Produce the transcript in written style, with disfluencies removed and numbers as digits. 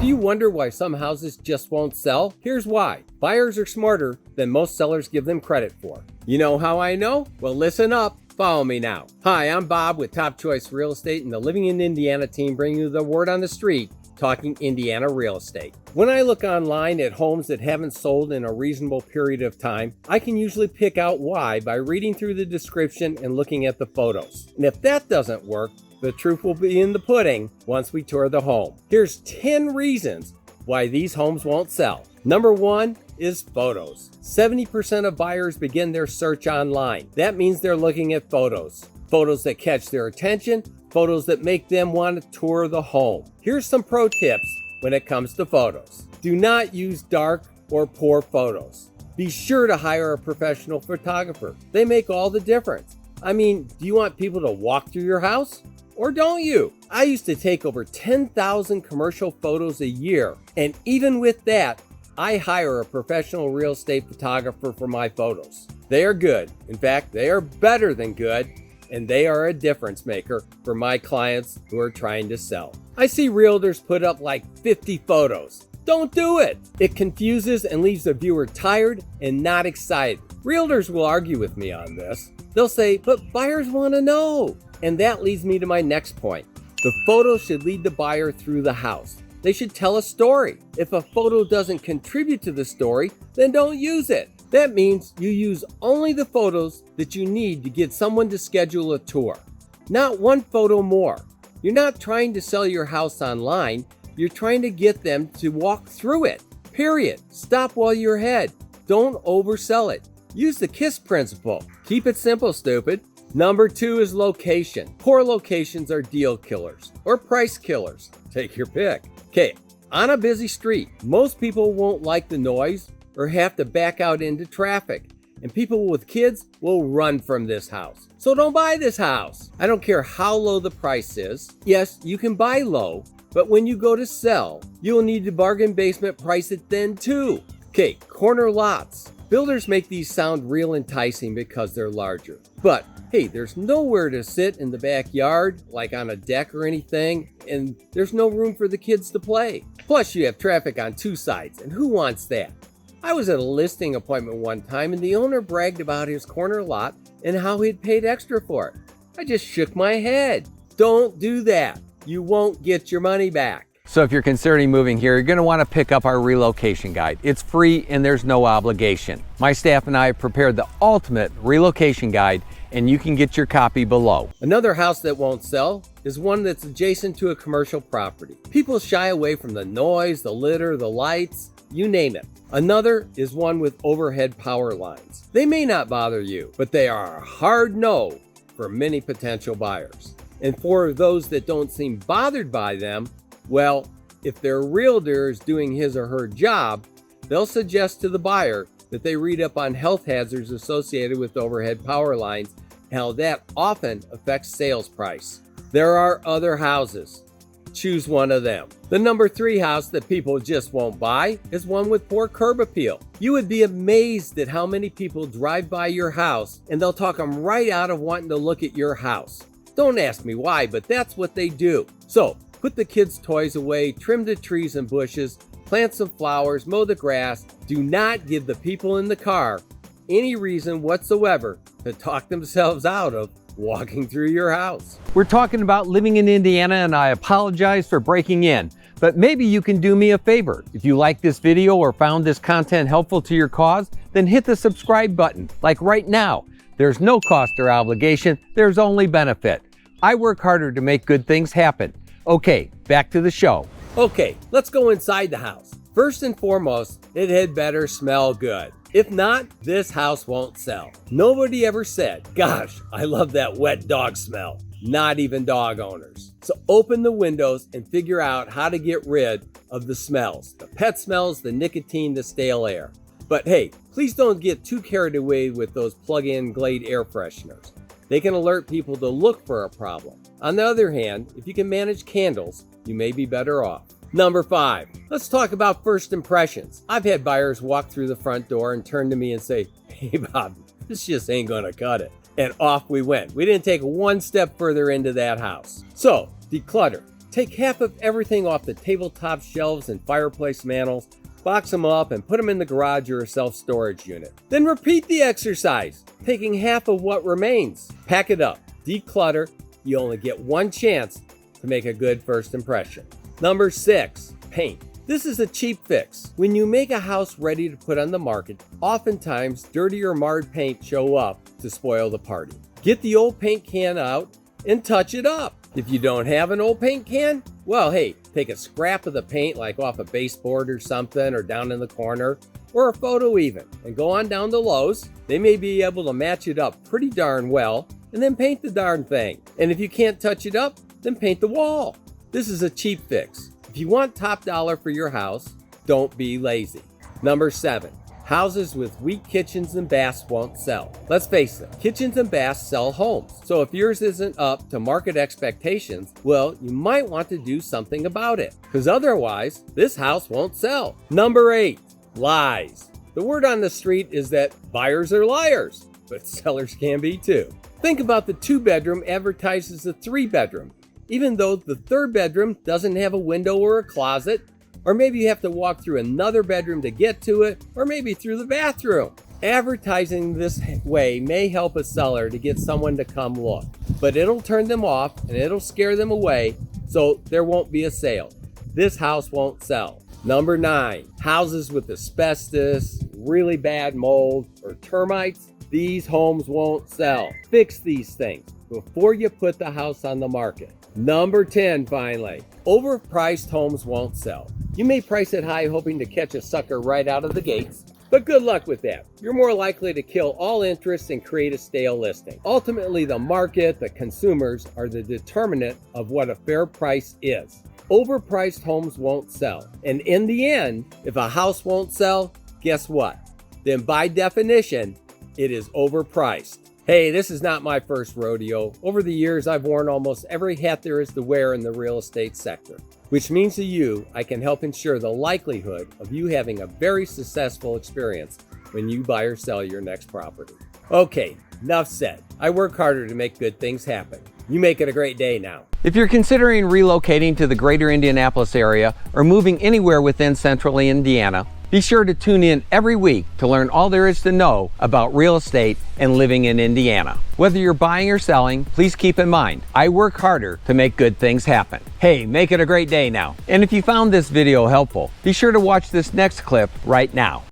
Do you wonder why some houses just won't sell? Here's why. Buyers are smarter than most sellers give them credit for. You know how I know? Well, listen up. Follow me now. Hi, I'm Bob with Top Choice Real Estate and the Living in Indiana team bringing you the word on the street, talking Indiana real estate. When I look online at homes that haven't sold in a reasonable period of time, I can usually pick out why by reading through the description and looking at the photos. And if that doesn't work, the truth will be in the pudding once we tour the home. Here's 10 reasons why these homes won't sell. Number 1 is photos. 70% of buyers begin their search online. That means they're looking at photos. Photos that catch their attention, photos that make them want to tour the home. Here's some pro tips when it comes to photos. Do not use dark or poor photos. Be sure to hire a professional photographer. They make all the difference. I mean, do you want people to walk through your house? Or don't you? I used to take over 10,000 commercial photos a year, and even with that, I hire a professional real estate photographer for my photos. They are good. In fact, they are better than good, and they are a difference maker for my clients who are trying to sell. I see realtors put up like 50 photos. Don't do it. It confuses and leaves the viewer tired and not excited. Realtors will argue with me on this. They'll say, but buyers want to know. And that leads me to my next point. The photo should lead the buyer through the house. They should tell a story. If a photo doesn't contribute to the story, then don't use it. That means you use only the photos that you need to get someone to schedule a tour. Not one photo more. You're not trying to sell your house online. You're trying to get them to walk through it. Period. Stop while you're ahead. Don't oversell it. Use the KISS principle. Keep it simple, stupid. Number 2 is location. Poor locations are deal killers or price killers. Take your pick. Okay, on a busy street, most people won't like the noise or have to back out into traffic. And people with kids will run from this house. So don't buy this house. I don't care how low the price is. Yes, you can buy low, but when you go to sell, you'll need to bargain basement price it then too. Okay, corner lots. Builders make these sound real enticing because they're larger. But hey, there's nowhere to sit in the backyard, like on a deck or anything, and there's no room for the kids to play. Plus, you have traffic on 2 sides, and who wants that? I was at a listing appointment one time, and the owner bragged about his corner lot and how he'd paid extra for it. I just shook my head. Don't do that. You won't get your money back. So if you're considering moving here, you're going to want to pick up our relocation guide. It's free and there's no obligation. My staff and I have prepared the ultimate relocation guide, and you can get your copy below. Another house that won't sell is one that's adjacent to a commercial property. People shy away from the noise, the litter, the lights, you name it. Another is one with overhead power lines. They may not bother you, but they are a hard no for many potential buyers. And for those that don't seem bothered by them, well, if their realtor is doing his or her job, they'll suggest to the buyer that they read up on health hazards associated with overhead power lines and how that often affects sales price. There are other houses. Choose one of them. The number 3 house that people just won't buy is one with poor curb appeal. You would be amazed at how many people drive by your house and they'll talk them right out of wanting to look at your house. Don't ask me why, but that's what they do. So, put the kids' toys away, trim the trees and bushes, plant some flowers, mow the grass. Do not give the people in the car any reason whatsoever to talk themselves out of walking through your house. We're talking about living in Indiana, and I apologize for breaking in, but maybe you can do me a favor. If you like this video or found this content helpful to your cause, then hit the subscribe button, like right now. There's no cost or obligation, there's only benefit. I work harder to make good things happen. Okay, back to the show. Okay, let's go inside the house. First and foremost, it had better smell good. If not, this house won't sell. Nobody ever said, gosh, I love that wet dog smell. Not even dog owners. So open the windows and figure out how to get rid of the smells. The pet smells, the nicotine, the stale air. But hey, please don't get too carried away with those plug-in Glade air fresheners. They can alert people to look for a problem. On the other hand, if you can manage candles, you may be better off. Number 5, let's talk about first impressions. I've had buyers walk through the front door and turn to me and say, hey Bob, this just ain't gonna cut it. And off we went. We didn't take one step further into that house. So, declutter. Take half of everything off the tabletop shelves and fireplace mantles, box them up, and put them in the garage or a self-storage unit. Then repeat the exercise, taking half of what remains. Pack it up, declutter. You only get one chance to make a good first impression. Number 6, paint. This is a cheap fix. When you make a house ready to put on the market, oftentimes dirty or marred paint show up to spoil the party. Get the old paint can out and touch it up. If you don't have an old paint can, well, hey, take a scrap of the paint like off a baseboard or something, or down in the corner, or a photo even, and go on down to Lowe's. They may be able to match it up pretty darn well, and then paint the darn thing. And if you can't touch it up, then paint the wall. This is a cheap fix. If you want top dollar for your house, don't be lazy. Number 7, houses with weak kitchens and baths won't sell. Let's face it, kitchens and baths sell homes. So if yours isn't up to market expectations, well, you might want to do something about it, because otherwise, this house won't sell. Number 8, lies. The word on the street is that buyers are liars, but sellers can be too. Think about the 2-bedroom advertised as a 3-bedroom, even though the 3rd bedroom doesn't have a window or a closet, or maybe you have to walk through another bedroom to get to it, or maybe through the bathroom. Advertising this way may help a seller to get someone to come look, but it'll turn them off and it'll scare them away, so there won't be a sale. This house won't sell. Number 9, houses with asbestos, really bad mold, or termites. These homes won't sell. Fix these things before you put the house on the market. Number 10, finally, overpriced homes won't sell. You may price it high hoping to catch a sucker right out of the gates, but good luck with that. You're more likely to kill all interest and create a stale listing. Ultimately, the market, the consumers, are the determinant of what a fair price is. Overpriced homes won't sell. And in the end, if a house won't sell, guess what? Then by definition, it is overpriced. Hey, this is not my first rodeo. Over the years, I've worn almost every hat there is to wear in the real estate sector, which means to you, I can help ensure the likelihood of you having a very successful experience when you buy or sell your next property. Okay, enough said. I work harder to make good things happen. You make it a great day now. If you're considering relocating to the greater Indianapolis area or moving anywhere within central Indiana, be sure to tune in every week to learn all there is to know about real estate and living in Indiana. Whether you're buying or selling, please keep in mind, I work harder to make good things happen. Hey, make it a great day now. And if you found this video helpful, be sure to watch this next clip right now.